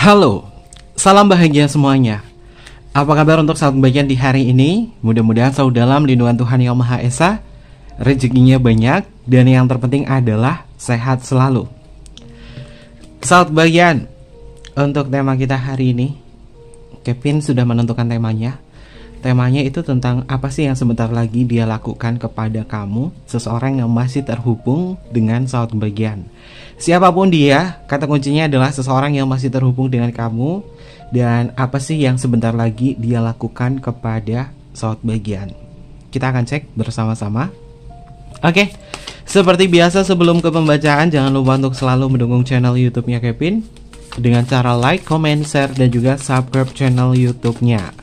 Halo, salam bahagia semuanya. Apa kabar untuk sahabat bagian di hari ini? Mudah-mudahan selalu dalam lindungan Tuhan Yang Maha Esa, rezekinya banyak, dan yang terpenting adalah sehat selalu. Sahabat bagian, untuk tema kita hari ini, Kevin sudah menentukan temanya. Temanya itu tentang apa sih yang sebentar lagi dia lakukan kepada kamu, seseorang yang masih terhubung dengan sahabat bagian. Siapapun dia, kata kuncinya adalah seseorang yang masih terhubung dengan kamu. Dan apa sih yang sebentar lagi dia lakukan kepada sahabat bagian. Kita akan cek bersama-sama. Oke, seperti biasa sebelum ke pembacaan, jangan lupa untuk selalu mendukung channel YouTube-nya Kevin dengan cara like, comment, share, dan juga subscribe channel YouTube-nya.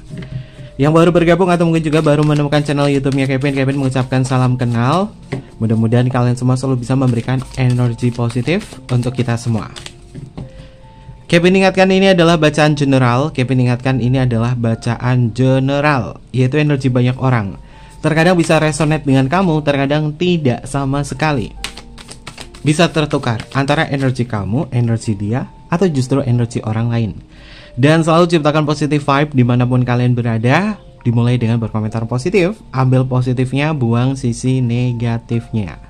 Yang baru bergabung atau mungkin juga baru menemukan channel YouTube-nya Kevin mengucapkan salam kenal. Mudah-mudahan kalian semua selalu bisa memberikan energi positif untuk kita semua. Kevin ingatkan ini adalah bacaan general. Kevin ingatkan ini adalah bacaan general, yaitu energi banyak orang. Terkadang bisa resonate dengan kamu, terkadang tidak sama sekali. Bisa tertukar antara energi kamu, energi dia, atau justru energi orang lain. Dan selalu ciptakan positive vibe dimanapun kalian berada. Dimulai dengan berkomentar positif, ambil positifnya, buang sisi negatifnya.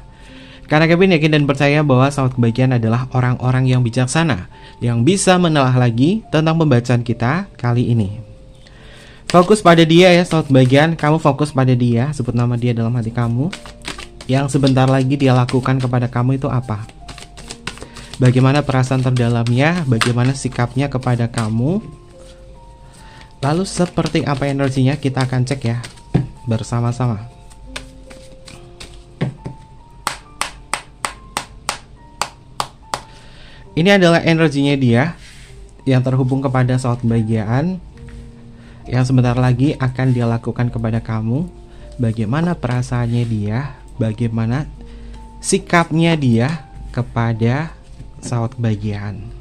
Karena Kevin yakin dan percaya bahwa sahabat kebahagiaan adalah orang-orang yang bijaksana, yang bisa menelaah lagi tentang pembacaan kita kali ini. Fokus pada dia ya sahabat kebahagiaan, kamu fokus pada dia, sebut nama dia dalam hati kamu. Yang sebentar lagi dia lakukan kepada kamu itu apa? Bagaimana perasaan terdalamnya, bagaimana sikapnya kepada kamu. Lalu seperti apa energinya, kita akan cek ya bersama-sama. Ini adalah energinya dia yang terhubung kepada sahabat kebahagiaan, yang sebentar lagi akan dia lakukan kepada kamu. Bagaimana perasaannya dia, bagaimana sikapnya dia kepada sahabat kebahagiaan.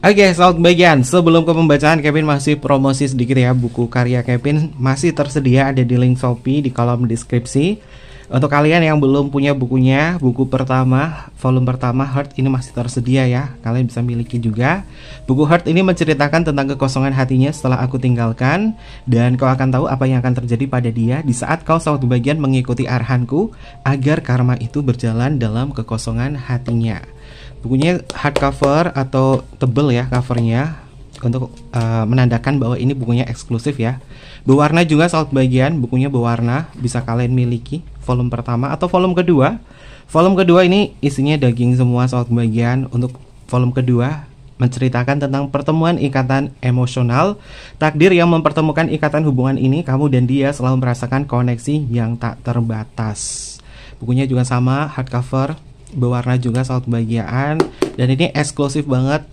Oke, sahabat kebahagiaan, sebelum ke pembacaan, Kevin masih promosi sedikit ya. Buku karya Kevin masih tersedia, ada di link Shopee di kolom deskripsi. Untuk kalian yang belum punya bukunya, buku pertama, volume pertama Heart ini masih tersedia ya. Kalian bisa miliki juga. Buku Heart ini menceritakan tentang kekosongan hatinya setelah aku tinggalkan, dan kau akan tahu apa yang akan terjadi pada dia di saat kau sahabat kebahagiaan mengikuti arahanku agar karma itu berjalan dalam kekosongan hatinya. Bukunya hardcover atau tebel ya covernya, untuk menandakan bahwa ini bukunya eksklusif ya. Berwarna juga sahabat bagian, bukunya berwarna, bisa kalian miliki volume pertama atau volume kedua. Volume kedua ini isinya daging semua sahabat bagian. Untuk volume kedua menceritakan tentang pertemuan ikatan emosional, takdir yang mempertemukan ikatan hubungan ini. Kamu dan dia selalu merasakan koneksi yang tak terbatas. Bukunya juga sama, hardcover, berwarna juga sahabat kebahagiaan, dan ini eksklusif banget,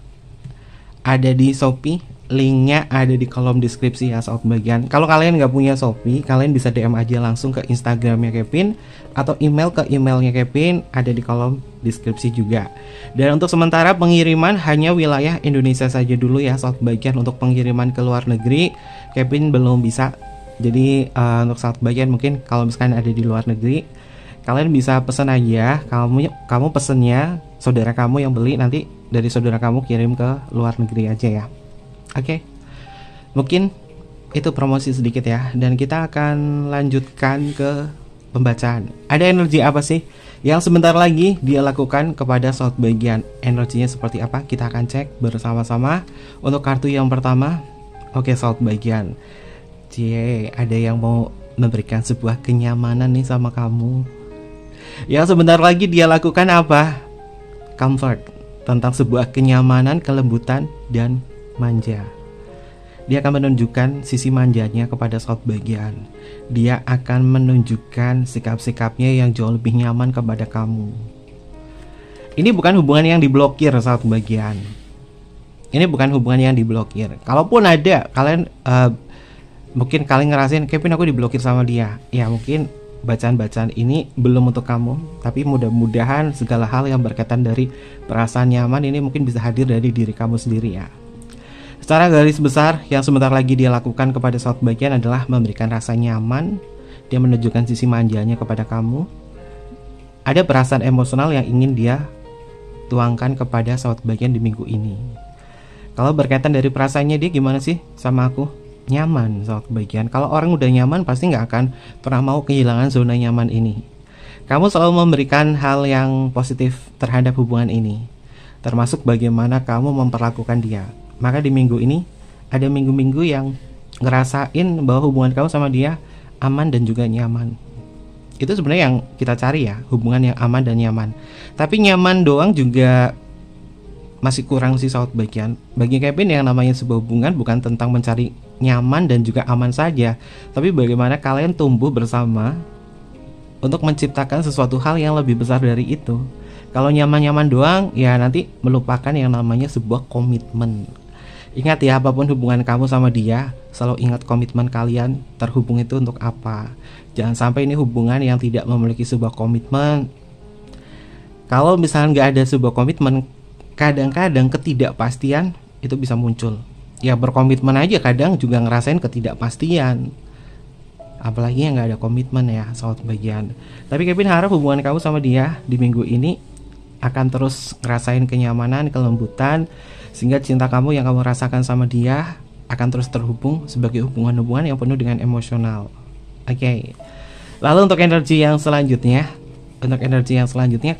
ada di Shopee, linknya ada di kolom deskripsi ya sahabat kebahagiaan. Kalau kalian nggak punya Shopee, kalian bisa DM aja langsung ke Instagramnya Kevin atau email ke emailnya Kevin, ada di kolom deskripsi juga. Dan untuk sementara pengiriman hanya wilayah Indonesia saja dulu ya sahabat kebahagiaan. Untuk pengiriman ke luar negeri Kevin belum bisa. Jadi untuk sahabat kebahagiaan mungkin kalau misalkan ada di luar negeri, kalian bisa pesan aja, kamu pesennya saudara kamu yang beli, nanti dari saudara kamu kirim ke luar negeri aja ya. Oke, mungkin itu promosi sedikit ya, dan kita akan lanjutkan ke pembacaan. Ada energi apa sih yang sebentar lagi dia lakukan kepada sahabat bagian? Energinya seperti apa? Kita akan cek bersama-sama. Untuk kartu yang pertama, oke sahabat bagian, ada yang mau memberikan sebuah kenyamanan nih sama kamu. Yang sebentar lagi dia lakukan apa? Comfort, tentang sebuah kenyamanan, kelembutan, dan manja. Dia akan menunjukkan sisi manjanya kepada sahabat bagian. Dia akan menunjukkan sikap-sikapnya yang jauh lebih nyaman kepada kamu. Ini bukan hubungan yang diblokir sahabat bagian. Ini bukan hubungan yang diblokir. Kalaupun ada, kalian mungkin kalian ngerasain, Kevin aku diblokir sama dia. Ya mungkin bacaan-bacaan ini belum untuk kamu, tapi mudah-mudahan segala hal yang berkaitan dari perasaan nyaman ini mungkin bisa hadir dari diri kamu sendiri ya. Secara garis besar, yang sebentar lagi dia lakukan kepada sahabat bagian adalah memberikan rasa nyaman. Dia menunjukkan sisi manjanya kepada kamu. Ada perasaan emosional yang ingin dia tuangkan kepada sahabat bagian di minggu ini. Kalau berkaitan dari perasaannya dia gimana sih sama aku? Nyaman sahabat bagian. Kalau orang udah nyaman pasti nggak akan pernah mau kehilangan zona nyaman ini. Kamu selalu memberikan hal yang positif terhadap hubungan ini, termasuk bagaimana kamu memperlakukan dia. Maka di minggu ini ada minggu-minggu yang ngerasain bahwa hubungan kamu sama dia aman dan juga nyaman. Itu sebenarnya yang kita cari ya, hubungan yang aman dan nyaman. Tapi nyaman doang juga masih kurang sih sahabat bagian. Bagi Kevin yang namanya sebuah hubungan bukan tentang mencari nyaman dan juga aman saja, tapi bagaimana kalian tumbuh bersama untuk menciptakan sesuatu hal yang lebih besar dari itu. Kalau nyaman-nyaman doang, ya nanti melupakan yang namanya sebuah komitmen. Ingat ya, apapun hubungan kamu sama dia, selalu ingat komitmen kalian terhubung itu untuk apa. Jangan sampai ini hubungan yang tidak memiliki sebuah komitmen. Kalau misalnya nggak ada sebuah komitmen, kadang-kadang ketidakpastian itu bisa muncul. Ya berkomitmen aja kadang juga ngerasain ketidakpastian. Apalagi yang gak ada komitmen ya sahabat bagian. Tapi Kevin harap hubungan kamu sama dia di minggu ini akan terus ngerasain kenyamanan, kelembutan, sehingga cinta kamu yang kamu rasakan sama dia akan terus terhubung sebagai hubungan-hubungan yang penuh dengan emosional. Oke. Lalu untuk energi yang selanjutnya,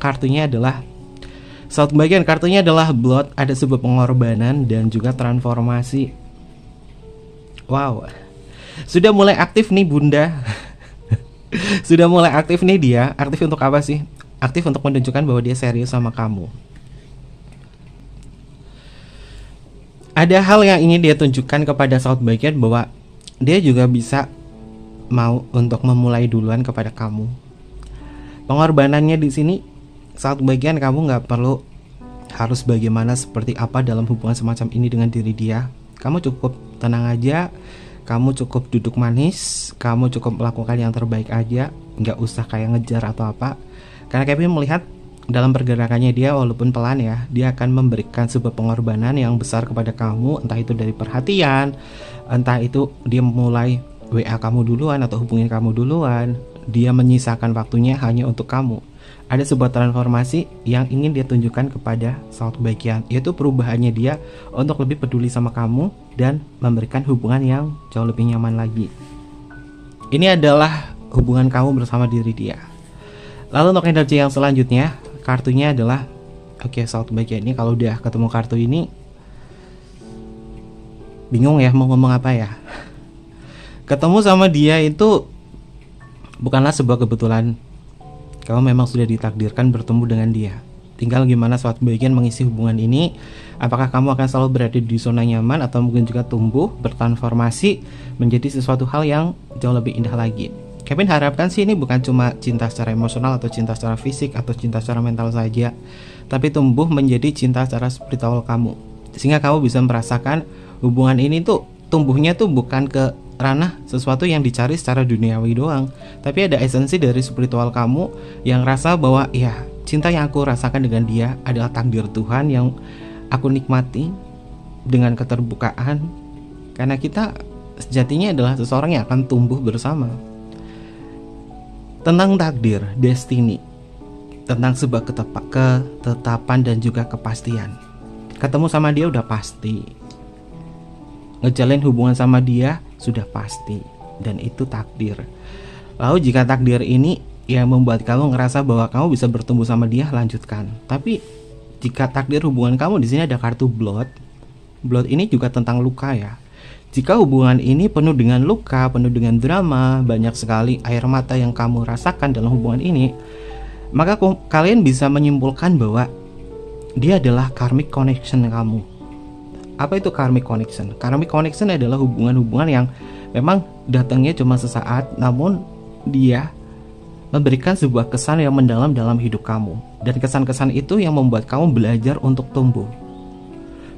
kartunya adalah sahabat bagian, kartunya adalah Blood. Ada sebuah pengorbanan dan juga transformasi. Wow, sudah mulai aktif nih bunda. Sudah mulai aktif nih dia. Aktif untuk apa sih? Aktif untuk menunjukkan bahwa dia serius sama kamu. Ada hal yang ingin dia tunjukkan kepada sahabat bagian bahwa dia juga bisa mau untuk memulai duluan kepada kamu. Pengorbanannya di sini sahabat bagian, kamu nggak perlu harus bagaimana seperti apa dalam hubungan semacam ini dengan diri dia. Kamu cukup tenang aja. Kamu cukup duduk manis, kamu cukup melakukan yang terbaik aja, nggak usah kayak ngejar atau apa. Karena Kevin melihat dalam pergerakannya dia, walaupun pelan ya, dia akan memberikan sebuah pengorbanan yang besar kepada kamu. Entah itu dari perhatian, entah itu dia mulai WA kamu duluan atau hubungin kamu duluan. Dia menyisakan waktunya hanya untuk kamu. Ada sebuah transformasi yang ingin dia tunjukkan kepada sahabat bagian, yaitu perubahannya dia untuk lebih peduli sama kamu dan memberikan hubungan yang jauh lebih nyaman lagi. Ini adalah hubungan kamu bersama diri dia. Lalu untuk energi yang selanjutnya, kartunya adalah sahabat bagian ini kalau udah ketemu kartu ini bingung ya mau ngomong apa ya. Ketemu sama dia itu bukanlah sebuah kebetulan. Kamu memang sudah ditakdirkan bertemu dengan dia. Tinggal gimana sahabat bagian mengisi hubungan ini. Apakah kamu akan selalu berada di zona nyaman atau mungkin juga tumbuh, bertransformasi menjadi sesuatu hal yang jauh lebih indah lagi. Kevin harapkan sih ini bukan cuma cinta secara emosional atau cinta secara fisik atau cinta secara mental saja, tapi tumbuh menjadi cinta secara spiritual kamu. Sehingga kamu bisa merasakan hubungan ini tuh tumbuhnya tuh bukan ke ranah sesuatu yang dicari secara duniawi doang, tapi ada esensi dari spiritual kamu yang rasa bahwa ya cinta yang aku rasakan dengan dia adalah takdir Tuhan yang aku nikmati dengan keterbukaan, karena kita sejatinya adalah seseorang yang akan tumbuh bersama. Tentang takdir, destiny, tentang sebuah ketetapan dan juga kepastian. Ketemu sama dia udah pasti, ngejalin hubungan sama dia sudah pasti, dan itu takdir. Lalu jika takdir ini yang membuat kamu ngerasa bahwa kamu bisa bertumbuh sama dia, lanjutkan. Tapi jika takdir hubungan kamu, di sini ada kartu Blood. Blood ini juga tentang luka ya. Jika hubungan ini penuh dengan luka, penuh dengan drama, banyak sekali air mata yang kamu rasakan dalam hubungan ini, maka kalian bisa menyimpulkan bahwa dia adalah karmic connection kamu. Apa itu karmic connection? Karmic connection adalah hubungan-hubungan yang memang datangnya cuma sesaat, namun dia memberikan sebuah kesan yang mendalam dalam hidup kamu. Dan kesan-kesan itu yang membuat kamu belajar untuk tumbuh.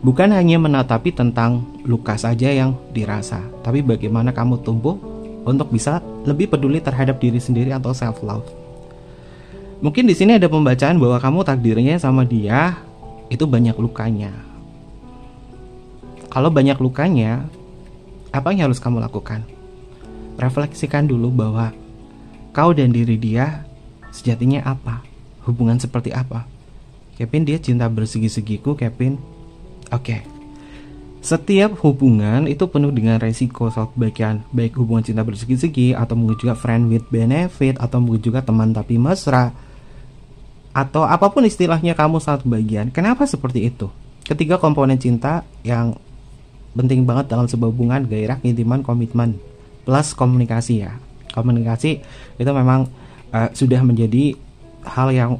Bukan hanya menatapi tentang luka saja yang dirasa, tapi bagaimana kamu tumbuh untuk bisa lebih peduli terhadap diri sendiri atau self love. Mungkin di sini ada pembacaan bahwa kamu takdirnya sama dia itu banyak lukanya. Kalau banyak lukanya, apa yang harus kamu lakukan? Refleksikan dulu bahwa kau dan diri dia sejatinya apa? Hubungan seperti apa? Kevin, dia cinta bersegi-segiku, Kevin. Oke. Setiap hubungan itu penuh dengan resiko, sahabat bagian. Baik hubungan cinta bersegi-segi, atau mungkin juga friend with benefit, atau mungkin juga teman tapi mesra, atau apapun istilahnya kamu, sahabat bagian. Kenapa seperti itu? Ketiga komponen cinta yang penting banget dalam sebuah hubungan: gairah, keintiman, komitmen, plus komunikasi ya. Komunikasi itu memang sudah menjadi hal yang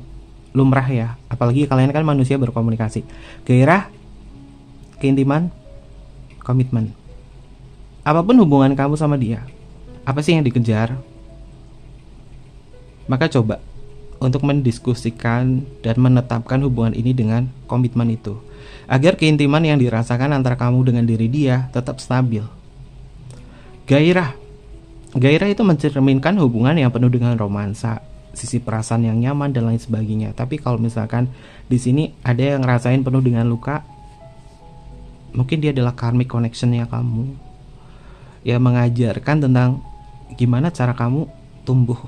lumrah ya, apalagi kalian kan manusia berkomunikasi. Gairah, keintiman, komitmen. Apapun hubungan kamu sama dia, apa sih yang dikejar? Maka coba untuk mendiskusikan dan menetapkan hubungan ini dengan komitmen itu, agar keintiman yang dirasakan antara kamu dengan diri dia tetap stabil. Gairah itu mencerminkan hubungan yang penuh dengan romansa, sisi perasaan yang nyaman dan lain sebagainya. Tapi kalau misalkan di sini ada yang ngerasain penuh dengan luka, mungkin dia adalah karmic connection-nya kamu, yang mengajarkan tentang gimana cara kamu tumbuh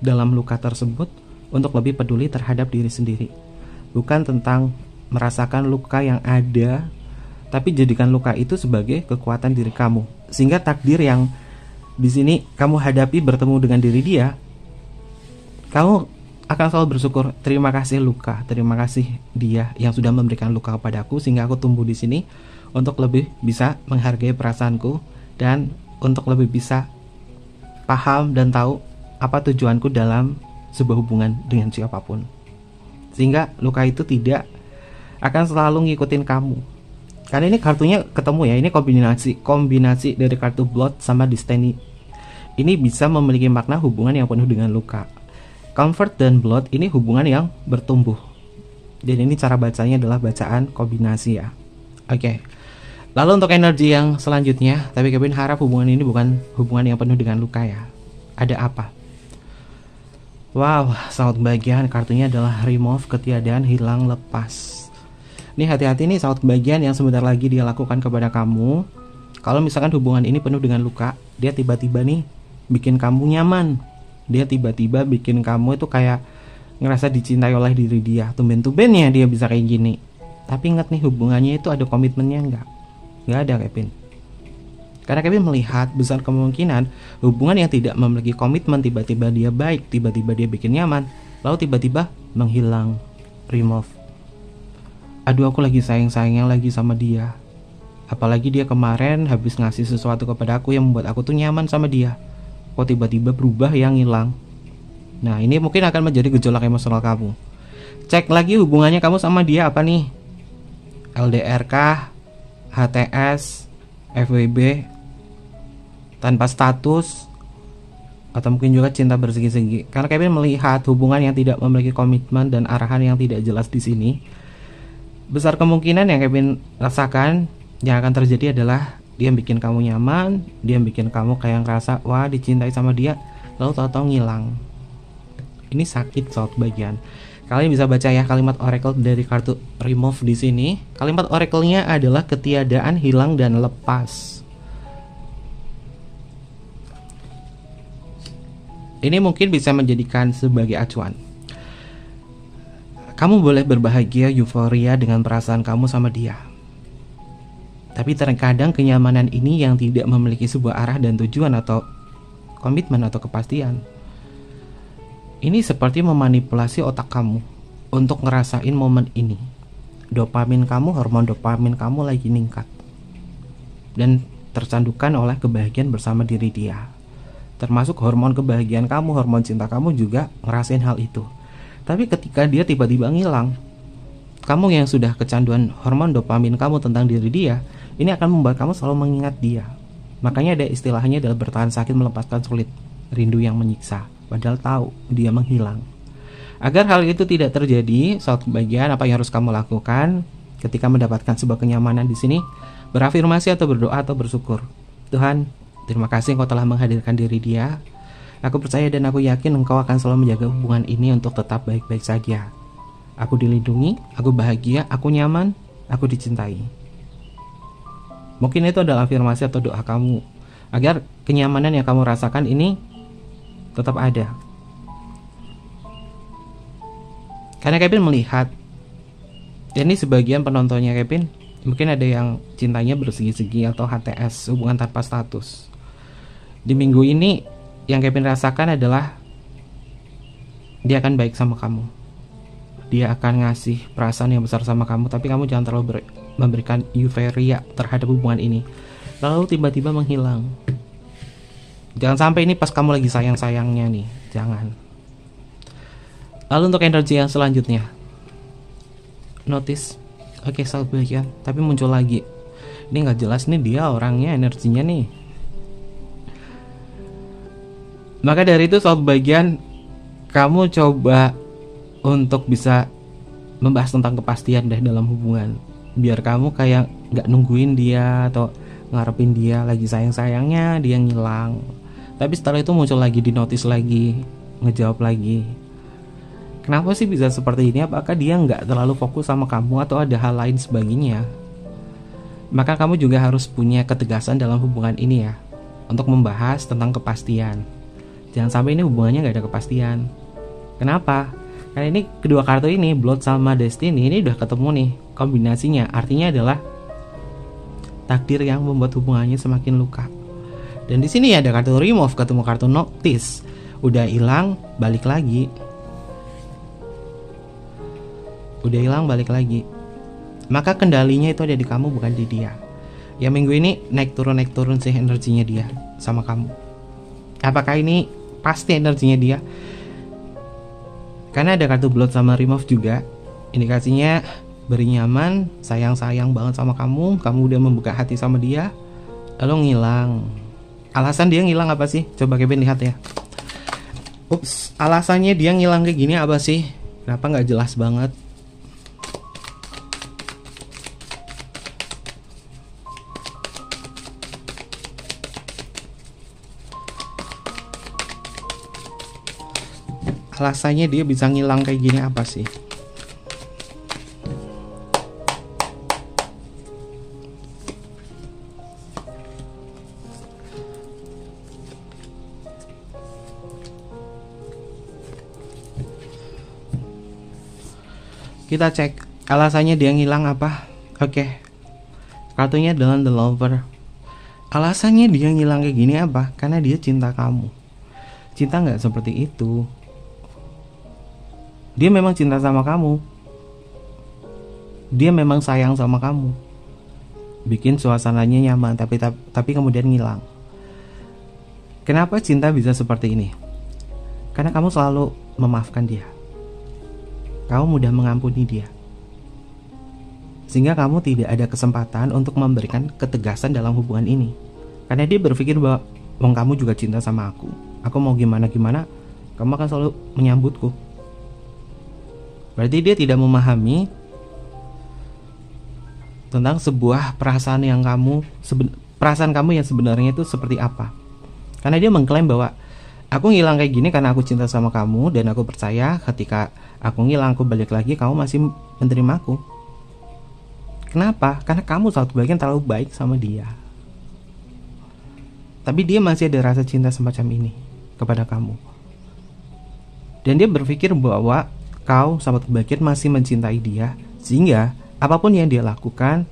dalam luka tersebut untuk lebih peduli terhadap diri sendiri. Bukan tentang merasakan luka yang ada, tapi jadikan luka itu sebagai kekuatan diri kamu, sehingga takdir yang di sini kamu hadapi bertemu dengan diri dia, kamu akan selalu bersyukur. Terima kasih luka, terima kasih dia yang sudah memberikan luka kepadaku, sehingga aku tumbuh di sini untuk lebih bisa menghargai perasaanku dan untuk lebih bisa paham dan tahu apa tujuanku dalam sebuah hubungan dengan siapapun. Sehingga luka itu tidak akan selalu ngikutin kamu. Karena ini kartunya ketemu ya, ini kombinasi dari kartu Blood sama Destiny. Ini bisa memiliki makna hubungan yang penuh dengan luka. Comfort dan Blood ini hubungan yang bertumbuh. Dan ini cara bacanya adalah bacaan kombinasi ya. Oke. Lalu untuk energi yang selanjutnya, tapi Kevin harap hubungan ini bukan hubungan yang penuh dengan luka ya. Ada apa? Wow, sahabat bagian, kartunya adalah remove, ketiadaan, hilang, lepas. Ini hati-hati nih sahabat bagian yang sebentar lagi dia lakukan kepada kamu. Kalau misalkan hubungan ini penuh dengan luka, dia tiba-tiba nih bikin kamu nyaman. Dia tiba-tiba bikin kamu itu kayak ngerasa dicintai oleh diri dia. Tumben-tumbennya dia bisa kayak gini. Tapi ingat nih, hubungannya itu ada komitmennya enggak? Enggak ada, Kevin. Karena Kevin melihat besar kemungkinan hubungan yang tidak memiliki komitmen, tiba-tiba dia baik, tiba-tiba dia bikin nyaman, lalu tiba-tiba menghilang, remove. Aduh, aku lagi sayang-sayangnya lagi sama dia. Apalagi dia kemarin habis ngasih sesuatu kepada aku yang membuat aku tuh nyaman sama dia. Kok tiba-tiba berubah, yang hilang. Nah, ini mungkin akan menjadi gejolak emosional kamu. Cek lagi hubungannya kamu sama dia apa nih? LDR kah? HTS? FWB? Tanpa status? Atau mungkin juga cinta bersegi-segi? Karena Kevin melihat hubungan yang tidak memiliki komitmen dan arahan yang tidak jelas di sini. Besar kemungkinan yang Kevin rasakan yang akan terjadi adalah dia bikin kamu nyaman, dia bikin kamu kayak ngerasa wah dicintai sama dia, lalu tahu-tahu ngilang. Ini sakit saat bagian. Kalian bisa baca ya kalimat oracle dari kartu remove di sini. Kalimat oracle-nya adalah ketiadaan, hilang, dan lepas. Ini mungkin bisa menjadikan sebagai acuan. Kamu boleh berbahagia, euforia dengan perasaan kamu sama dia. Tapi terkadang kenyamanan ini yang tidak memiliki sebuah arah dan tujuan atau komitmen atau kepastian. Ini seperti memanipulasi otak kamu untuk ngerasain momen ini. Dopamin kamu, hormon dopamin kamu lagi meningkat dan tercandukan oleh kebahagiaan bersama diri dia. Termasuk hormon kebahagiaan kamu, hormon cinta kamu juga ngerasain hal itu. Tapi ketika dia tiba-tiba ngilang, kamu yang sudah kecanduan hormon dopamin kamu tentang diri dia, ini akan membuat kamu selalu mengingat dia. Makanya ada istilahnya adalah bertahan sakit melepaskan sulit, rindu yang menyiksa, padahal tahu dia menghilang. Agar hal itu tidak terjadi, saat bagian apa yang harus kamu lakukan ketika mendapatkan sebuah kenyamanan di sini? Berafirmasi atau berdoa atau bersyukur. Tuhan, terima kasih Engkau telah menghadirkan diri dia. Aku percaya dan aku yakin Engkau akan selalu menjaga hubungan ini untuk tetap baik-baik saja. Aku dilindungi, aku bahagia, aku nyaman, aku dicintai. Mungkin itu adalah afirmasi atau doa kamu agar kenyamanan yang kamu rasakan ini tetap ada. Karena Kevin melihat Ini sebagian penontonnya Kevin, mungkin ada yang cintanya bersegi-segi atau HTS, hubungan tanpa status. Di minggu ini yang Kevin rasakan adalah dia akan baik sama kamu. Dia akan ngasih perasaan yang besar sama kamu, tapi kamu jangan terlalu memberikan euforia terhadap hubungan ini, lalu tiba-tiba menghilang. Jangan sampai ini pas kamu lagi sayang-sayangnya nih, jangan. Lalu untuk energi yang selanjutnya, notice, oke, sahabat bagian, tapi muncul lagi. Ini nggak jelas nih dia orangnya, energinya nih. Maka dari itu sahabat bagian, kamu coba untuk bisa membahas tentang kepastian deh dalam hubungan, biar kamu kayak nggak nungguin dia atau ngarepin dia lagi sayang-sayangnya dia ngilang, tapi setelah itu muncul lagi, di notice lagi, ngejawab lagi. Kenapa sih bisa seperti ini? Apakah dia nggak terlalu fokus sama kamu atau ada hal lain sebagainya? Maka kamu juga harus punya ketegasan dalam hubungan ini ya, untuk membahas tentang kepastian. Jangan sampai ini hubungannya nggak ada kepastian. Kenapa? Karena ini kedua kartu ini, Blood sama Destiny, ini udah ketemu nih kombinasinya. Artinya adalah takdir yang membuat hubungannya semakin luka. Dan di sini ada kartu remove, ketemu kartu notice. Udah hilang, balik lagi. Udah hilang, balik lagi. Maka kendalinya itu ada di kamu, bukan di dia. Ya minggu ini naik turun sih energinya dia sama kamu. Apakah ini pasti energinya dia? Karena ada kartu Blood sama remove juga, indikasinya beri nyaman, sayang banget sama kamu udah membuka hati sama dia, lalu ngilang. Alasan dia ngilang apa sih? Coba Kevin lihat ya. Ups, alasannya dia ngilang kayak gini apa sih? Kenapa nggak jelas banget? Alasannya dia bisa ngilang kayak gini apa sih? Kita cek alasannya dia ngilang apa. Oke, kartunya adalah The Lover. Alasannya dia ngilang kayak gini apa? Karena dia cinta kamu. Cinta nggak seperti itu. Dia memang cinta sama kamu. Dia memang sayang sama kamu. Bikin suasananya nyaman, tapi kemudian ngilang. Kenapa cinta bisa seperti ini? Karena kamu selalu memaafkan dia. Kamu mudah mengampuni dia. Sehingga kamu tidak ada kesempatan untuk memberikan ketegasan dalam hubungan ini. Karena dia berpikir bahwa kamu juga cinta sama aku. Aku mau gimana, kamu akan selalu menyambutku. Berarti dia tidak memahami tentang sebuah perasaan yang perasaan kamu yang sebenarnya itu seperti apa. Karena dia mengklaim bahwa aku ngilang kayak gini karena aku cinta sama kamu dan aku percaya ketika aku ngilang, aku balik lagi, kamu masih menerima aku. Kenapa? Karena kamu satu bagian terlalu baik sama dia. Tapi dia masih ada rasa cinta semacam ini kepada kamu. Dan dia berpikir bahwa kau, sahabat kebahagiaan, masih mencintai dia, sehingga apapun yang dia lakukan,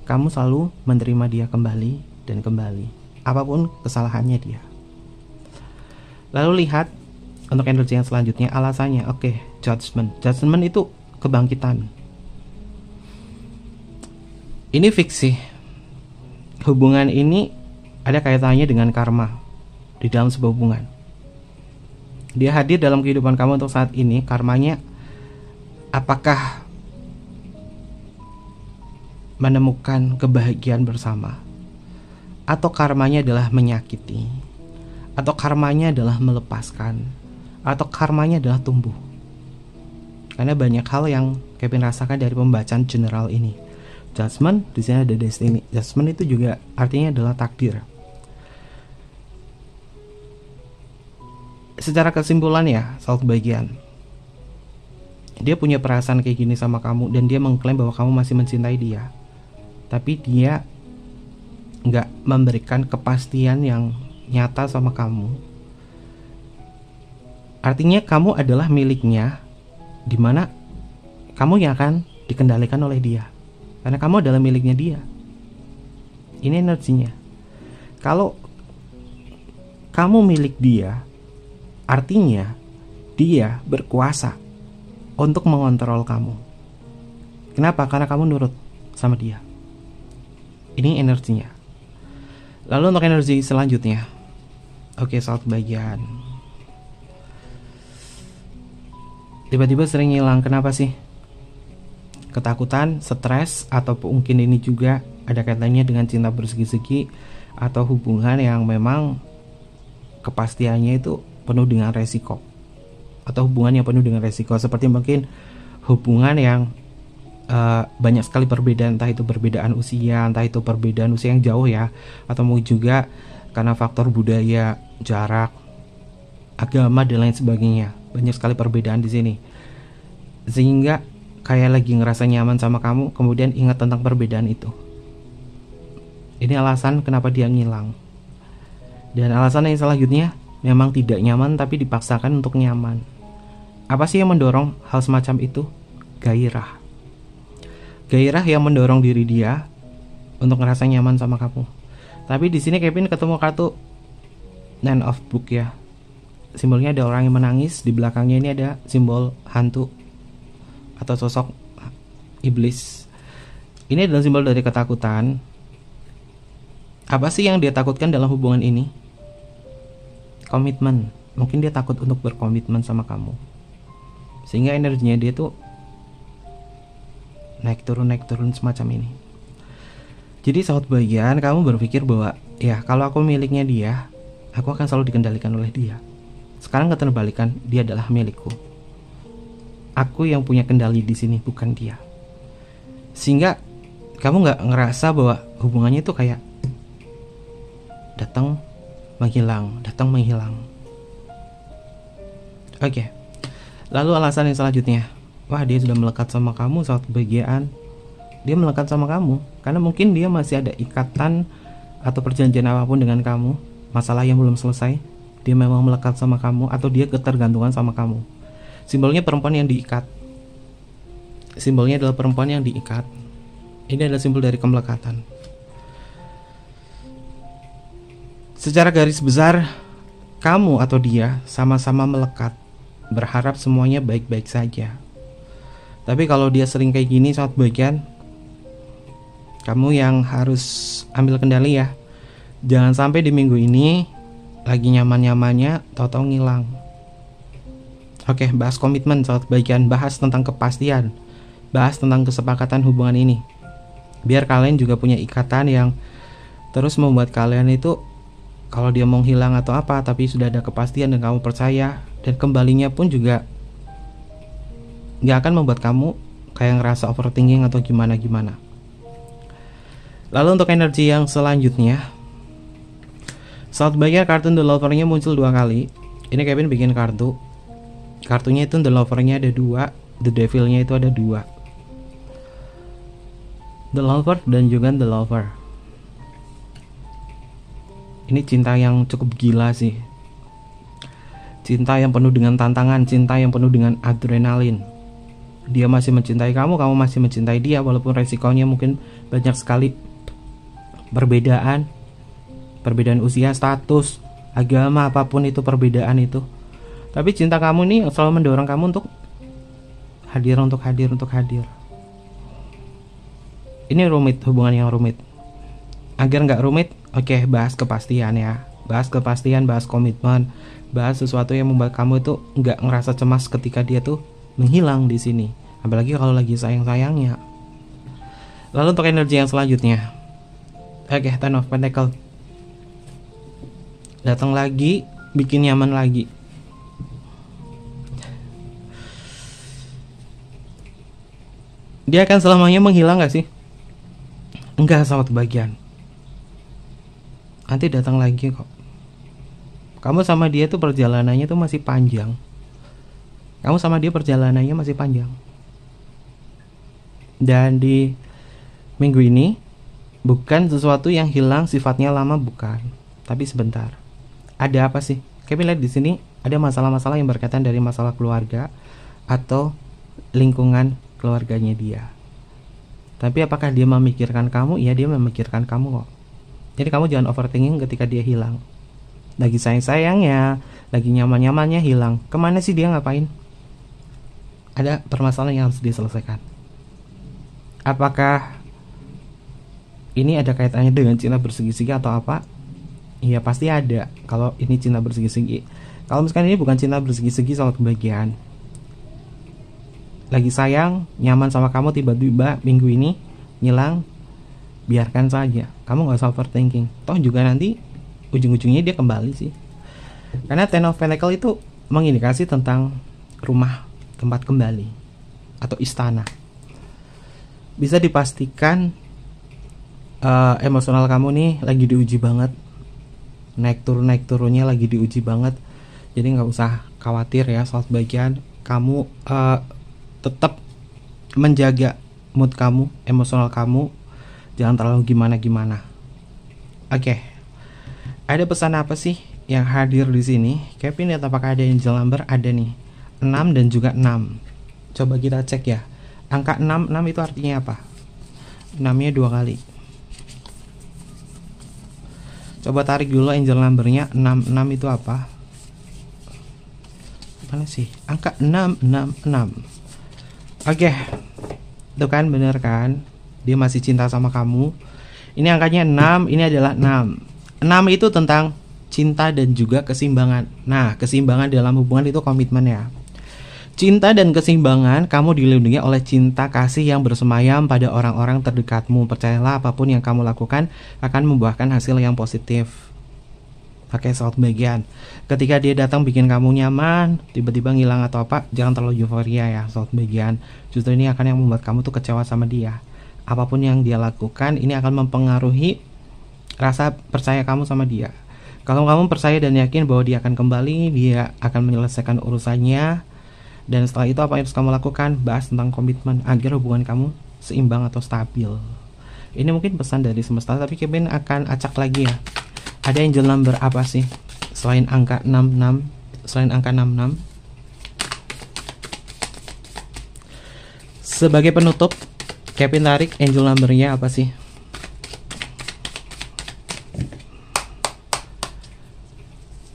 kamu selalu menerima dia kembali dan kembali, apapun kesalahannya dia. Lalu lihat untuk energi yang selanjutnya, alasannya. Oke, judgment. Judgment itu kebangkitan. Ini fiksi. Hubungan ini ada kaitannya dengan karma di dalam sebuah hubungan. Dia hadir dalam kehidupan kamu untuk saat ini. Karmanya apakah menemukan kebahagiaan bersama, atau karmanya adalah menyakiti, atau karmanya adalah melepaskan, atau karmanya adalah tumbuh. Karena banyak hal yang Kevin rasakan dari pembacaan general ini. Judgment, di sini ada destiny. Judgment itu juga artinya adalah takdir. Secara kesimpulan ya, sahabat bagian, dia punya perasaan kayak gini sama kamu dan dia mengklaim bahwa kamu masih mencintai dia. Tapi dia nggak memberikan kepastian yang nyata sama kamu. Artinya kamu adalah miliknya, dimana kamu yang akan dikendalikan oleh dia. Karena kamu adalah miliknya dia. Ini energinya. Kalau kamu milik dia, artinya dia berkuasa untuk mengontrol kamu. Kenapa? Karena kamu nurut sama dia. Ini energinya. Lalu untuk energi selanjutnya. Oke, saat bagian. Tiba-tiba sering hilang. Kenapa sih? Ketakutan, stres, atau mungkin ini juga ada kaitannya dengan cinta bersegi-segi atau hubungan yang memang kepastiannya itu penuh dengan resiko, atau hubungan yang penuh dengan resiko, seperti mungkin hubungan yang banyak sekali perbedaan, entah itu perbedaan usia, entah itu perbedaan usia yang jauh ya, atau mungkin juga karena faktor budaya, jarak, agama dan lain sebagainya. Banyak sekali perbedaan di sini, sehingga kayak lagi ngerasa nyaman sama kamu, kemudian ingat tentang perbedaan itu. Ini alasan kenapa dia ngilang. Dan alasan yang selanjutnya, memang tidak nyaman tapi dipaksakan untuk nyaman. Apa sih yang mendorong hal semacam itu? Gairah. Gairah yang mendorong diri dia untuk ngerasa nyaman sama kamu. Tapi di sini Kevin ketemu kartu Nine of Book ya. Simbolnya ada orang yang menangis, di belakangnya ini ada simbol hantu atau sosok iblis. Ini adalah simbol dari ketakutan. Apa sih yang dia takutkan dalam hubungan ini? Komitmen. Mungkin dia takut untuk berkomitmen sama kamu, sehingga energinya dia tuh naik turun semacam ini. Jadi saat bagian kamu berpikir bahwa ya kalau aku miliknya dia, aku akan selalu dikendalikan oleh dia. Sekarang keterbalikan, dia adalah milikku. Aku yang punya kendali di sini, bukan dia. Sehingga kamu nggak ngerasa bahwa hubungannya itu kayak datang menghilang, datang menghilang. Oke. Lalu alasan yang selanjutnya, wah dia sudah melekat sama kamu saat kebahagiaan. Dia melekat sama kamu karena mungkin dia masih ada ikatan atau perjanjian apapun dengan kamu, masalah yang belum selesai. Dia memang melekat sama kamu, atau dia ketergantungan sama kamu. Simbolnya perempuan yang diikat. Simbolnya adalah perempuan yang diikat. Ini adalah simbol dari kemelekatan. Secara garis besar, kamu atau dia sama-sama melekat, berharap semuanya baik-baik saja. Tapi kalau dia sering kayak gini saat bagian, kamu yang harus ambil kendali ya. Jangan sampai di minggu ini lagi nyaman-nyamannya tahu-tahu ngilang. Oke, bahas komitmen saat bagian, bahas tentang kepastian, bahas tentang kesepakatan hubungan ini. Biar kalian juga punya ikatan yang terus membuat kalian itu kalau dia mau hilang atau apa, tapi sudah ada kepastian dan kamu percaya, dan kembalinya pun juga gak akan membuat kamu kayak ngerasa overthinking atau gimana-gimana. Lalu untuk energi yang selanjutnya, saat bagian kartu The Lover-nya muncul 2 kali. Ini Kevin bikin kartu. Kartunya itu The Lover-nya ada 2, The Devil-nya itu ada 2. The Lover dan juga The Lover. Ini cinta yang cukup gila sih. Cinta yang penuh dengan tantangan, cinta yang penuh dengan adrenalin. Dia masih mencintai kamu, kamu masih mencintai dia, walaupun resikonya mungkin banyak sekali. Perbedaan usia, status, agama, apapun itu perbedaan itu. Tapi cinta kamu nih selalu mendorong kamu untuk hadir. Ini rumit, hubungan yang rumit. Agar nggak rumit, oke, bahas kepastian ya. Bahas kepastian, bahas komitmen, bahas sesuatu yang membuat kamu itu nggak ngerasa cemas ketika dia tuh menghilang di sini. Apalagi kalau lagi sayang-sayangnya. Lalu untuk energi yang selanjutnya, oke, Ten of Pentacles. Datang lagi, bikin nyaman lagi. Dia akan selamanya menghilang gak sih? Enggak, sahabat bagian. Nanti datang lagi kok. Kamu sama dia tuh perjalanannya tuh masih panjang. Dan di minggu ini bukan sesuatu yang hilang sifatnya lama, bukan. Tapi sebentar. Ada apa sih? Kevin lihat di sini ada masalah-masalah yang berkaitan dari masalah keluarga atau lingkungan keluarganya dia. Tapi apakah dia memikirkan kamu? Iya, dia memikirkan kamu kok. Jadi kamu jangan overthinking ketika dia hilang. Lagi sayang-sayangnya, lagi nyaman-nyamannya hilang. Kemana sih dia, ngapain? Ada permasalahan yang harus diselesaikan. Apakah ini ada kaitannya dengan cinta bersegi-segi atau apa? Iya, pasti ada. Kalau ini cinta bersegi-segi. Kalau misalkan ini bukan cinta bersegi-segi soal kebahagiaan, lagi sayang, nyaman sama kamu, tiba-tiba minggu ini ngilang, biarkan saja. Kamu gak usah overthinking. Toh juga nanti ujung-ujungnya dia kembali sih. Karena Ten of Pentacle itu mengindikasi tentang rumah, tempat kembali, atau istana. Bisa dipastikan emosional kamu nih lagi diuji banget. Naik turunnya lagi diuji banget. Jadi gak usah khawatir ya soal kebahagiaan. Kamu tetap menjaga mood kamu, emosional kamu, jangan terlalu gimana-gimana. Oke. Ada pesan apa sih yang hadir di sini? Kevin, lihat apakah ada angel number? Ada nih. 6 dan juga 6. Coba kita cek ya. Angka 6 itu artinya apa? 6-nya 2 kali. Coba tarik dulu angel numbernya. 6 itu apa? Mana sih? Angka 666. Oke, itu kan bener kan? Dia masih cinta sama kamu. Ini angkanya 6, ini adalah 6. 6 itu tentang cinta dan juga keseimbangan. Nah, keseimbangan dalam hubungan itu komitmen ya. Cinta dan keseimbangan, kamu dilindungi oleh cinta kasih yang bersemayam pada orang-orang terdekatmu. Percayalah, apapun yang kamu lakukan akan membuahkan hasil yang positif. Oke, soal kebahagiaan. Ketika dia datang bikin kamu nyaman, tiba-tiba ngilang atau apa, jangan terlalu euforia ya soal kebahagiaan. Justru ini akan yang membuat kamu tuh kecewa sama dia. Apapun yang dia lakukan, ini akan mempengaruhi rasa percaya kamu sama dia. Kalau kamu percaya dan yakin bahwa dia akan kembali, dia akan menyelesaikan urusannya, dan setelah itu apa yang harus kamu lakukan? Bahas tentang komitmen agar hubungan kamu seimbang atau stabil. Ini mungkin pesan dari semesta, tapi Kevin akan acak lagi ya. Ada angel number apa sih selain angka 66? Selain angka 66. Sebagai penutup, Kevin tarik angel numbernya apa sih?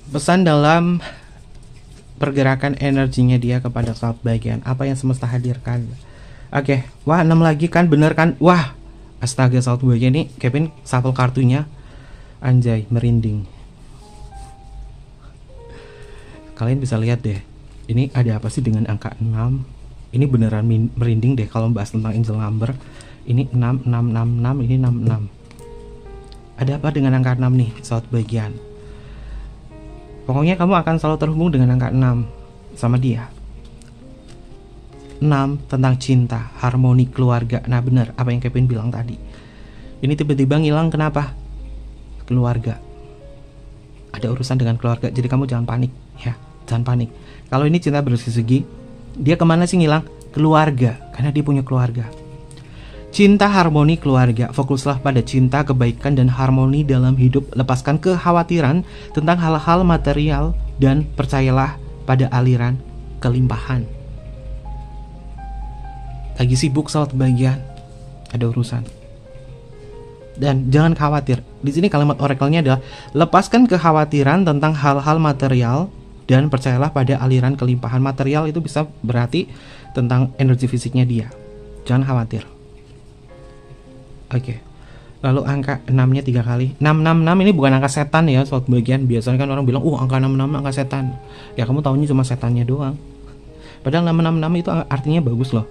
Pesan dalam pergerakan energinya dia kepada saat bagian. Apa yang semesta hadirkan? Oke, wah 6 lagi kan, bener kan? Wah, astaga, saat bagian ini Kevin shuffle kartunya. Anjay, merinding. Kalian bisa lihat deh, ini ada apa sih dengan angka 6? Ini beneran merinding deh kalau bahas tentang angel number. Ini 6, 6, 6, 6, ini 6, 6. Ada apa dengan angka 6 nih, saat bagian? Pokoknya kamu akan selalu terhubung dengan angka 6 sama dia. 6 tentang cinta, harmoni keluarga. Nah bener, apa yang Kevin bilang tadi. Ini tiba-tiba ngilang, kenapa? Keluarga, ada urusan dengan keluarga. Jadi kamu jangan panik ya, jangan panik. Kalau ini cinta bersegi, dia kemana sih ngilang? Keluarga, karena dia punya keluarga. Cinta, harmoni, keluarga. Fokuslah pada cinta, kebaikan, dan harmoni dalam hidup. Lepaskan kekhawatiran tentang hal-hal material dan percayalah pada aliran kelimpahan. Lagi sibuk soal kebahagiaan, ada urusan. Dan jangan khawatir. Di sini kalimat oracle-nya adalah lepaskan kekhawatiran tentang hal-hal material dan percayalah pada aliran kelimpahan. Material itu bisa berarti tentang energi fisiknya dia. Jangan khawatir. Oke. Lalu angka 6-nya 3 kali. 666 ini bukan angka setan ya, soal kebahagiaan. Biasanya kan orang bilang, angka 666 angka setan. Ya kamu tahunya cuma setannya doang. Padahal 666 itu artinya bagus loh.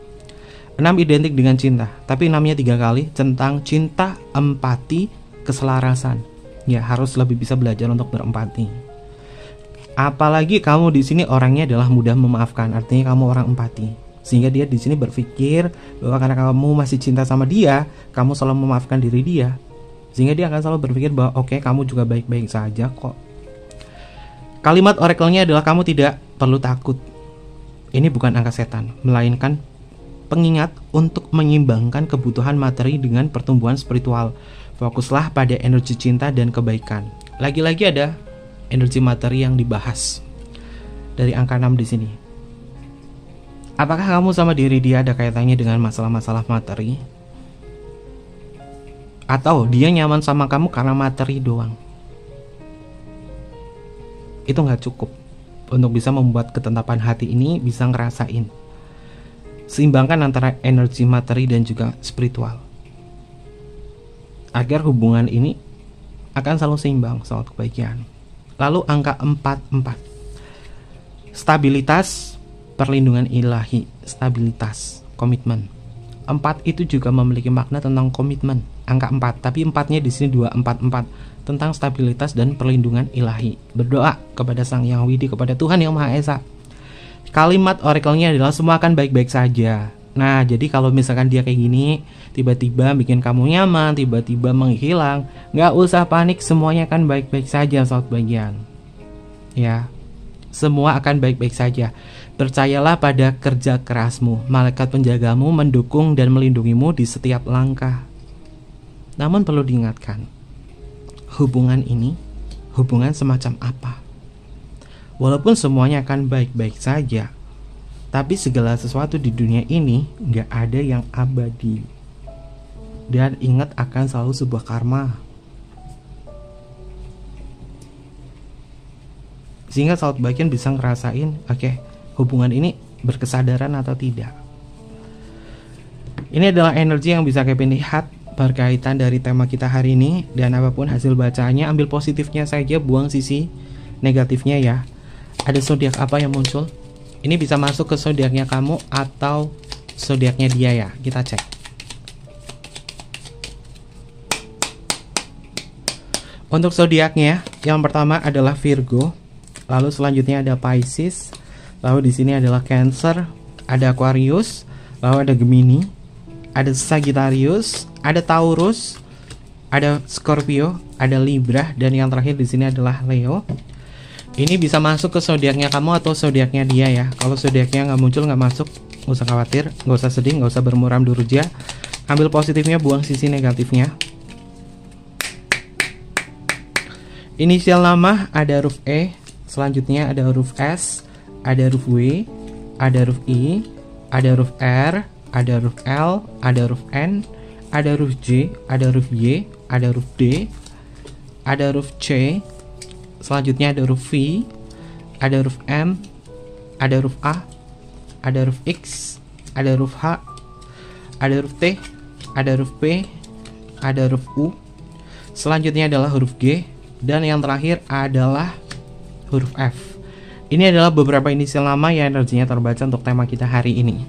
6 identik dengan cinta, tapi 6-nya 3 kali tentang cinta, empati, keselarasan. Ya, harus lebih bisa belajar untuk berempati. Apalagi kamu di sini orangnya adalah mudah memaafkan, artinya kamu orang empati. Sehingga dia di sini berpikir bahwa karena kamu masih cinta sama dia, kamu selalu memaafkan diri dia. Sehingga dia akan selalu berpikir bahwa oke, kamu juga baik-baik saja kok. Kalimat oracle-nya adalah kamu tidak perlu takut. Ini bukan angka setan, melainkan pengingat untuk menyimbangkan kebutuhan materi dengan pertumbuhan spiritual. Fokuslah pada energi cinta dan kebaikan. Lagi-lagi ada energi materi yang dibahas dari angka 6 di sini. Apakah kamu sama diri dia ada kaitannya dengan masalah-masalah materi? Atau dia nyaman sama kamu karena materi doang. Itu nggak cukup untuk bisa membuat ketetapan hati ini bisa ngerasain. Seimbangkan antara energi materi dan juga spiritual, agar hubungan ini akan selalu seimbang soal kebahagiaan. Lalu angka 44, stabilitas, perlindungan ilahi, stabilitas, komitmen. 4 itu juga memiliki makna tentang komitmen. Angka 4, tapi 4-nya di sini 244, tentang stabilitas dan perlindungan ilahi. Berdoa kepada Sang Yang Widi, kepada Tuhan Yang Maha Esa. Kalimat oracle-nya adalah semua akan baik-baik saja. Nah, jadi kalau misalkan dia kayak gini, tiba-tiba bikin kamu nyaman, tiba-tiba menghilang, nggak usah panik, semuanya akan baik-baik saja saat bagian. Ya, semua akan baik-baik saja. Percayalah pada kerja kerasmu. Malaikat penjagamu mendukung dan melindungimu di setiap langkah. Namun perlu diingatkan, hubungan ini, hubungan semacam apa? Walaupun semuanya akan baik-baik saja, tapi segala sesuatu di dunia ini nggak ada yang abadi. Dan ingat akan selalu sebuah karma. Sehingga sahabat bagian bisa ngerasain, oke, hubungan ini berkesadaran atau tidak. Ini adalah energi yang bisa Kevin lihat berkaitan dari tema kita hari ini. Dan apapun hasil bacaannya, ambil positifnya saja, buang sisi negatifnya ya. Ada zodiak apa yang muncul? Ini bisa masuk ke zodiaknya kamu atau zodiaknya dia ya. Kita cek. Untuk zodiaknya, yang pertama adalah Virgo, lalu selanjutnya ada Pisces, lalu di sini adalah Cancer, ada Aquarius, lalu ada Gemini, ada Sagittarius, ada Taurus, ada Scorpio, ada Libra, dan yang terakhir di sini adalah Leo. Ini bisa masuk ke zodiaknya kamu atau zodiaknya dia ya. Kalau zodiaknya nggak muncul, nggak masuk, nggak usah khawatir, nggak usah sedih, nggak usah bermuram durja. Ambil positifnya, buang sisi negatifnya. Inisial nama ada huruf E, selanjutnya ada huruf S, ada huruf W, ada huruf I, ada huruf R, ada huruf L, ada huruf N, ada huruf J, ada huruf Y, ada huruf D, ada huruf C. Selanjutnya ada huruf V, ada huruf M, ada huruf A, ada huruf X, ada huruf H, ada huruf T, ada huruf P, ada huruf U. Selanjutnya adalah huruf G, dan yang terakhir adalah huruf F. Ini adalah beberapa inisial nama yang energinya terbaca untuk tema kita hari ini.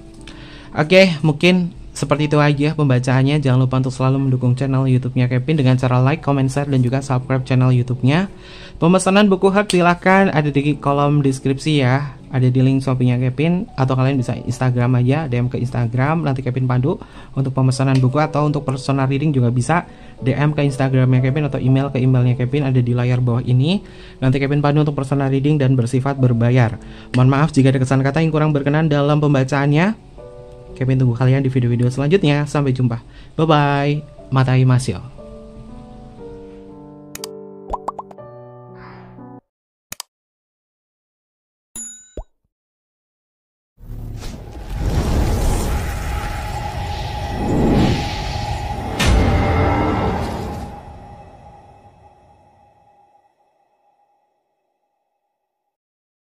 Oke, mungkin seperti itu aja pembacaannya. Jangan lupa untuk selalu mendukung channel YouTube-nya Kevin dengan cara like, comment, share, dan juga subscribe channel YouTube-nya. Pemesanan buku hard silahkan ada di kolom deskripsi ya. Ada di link Shopee-nya Kevin, atau kalian bisa Instagram aja, DM ke Instagram nanti Kevin pandu untuk pemesanan buku, atau untuk personal reading juga bisa DM ke Instagram-nya Kevin atau email ke emailnya Kevin, ada di layar bawah ini. Nanti Kevin pandu untuk personal reading dan bersifat berbayar. Mohon maaf jika ada kesan kata yang kurang berkenan dalam pembacaannya. Kevin tunggu kalian di video-video selanjutnya. Sampai jumpa. Bye bye. Matai Masyo.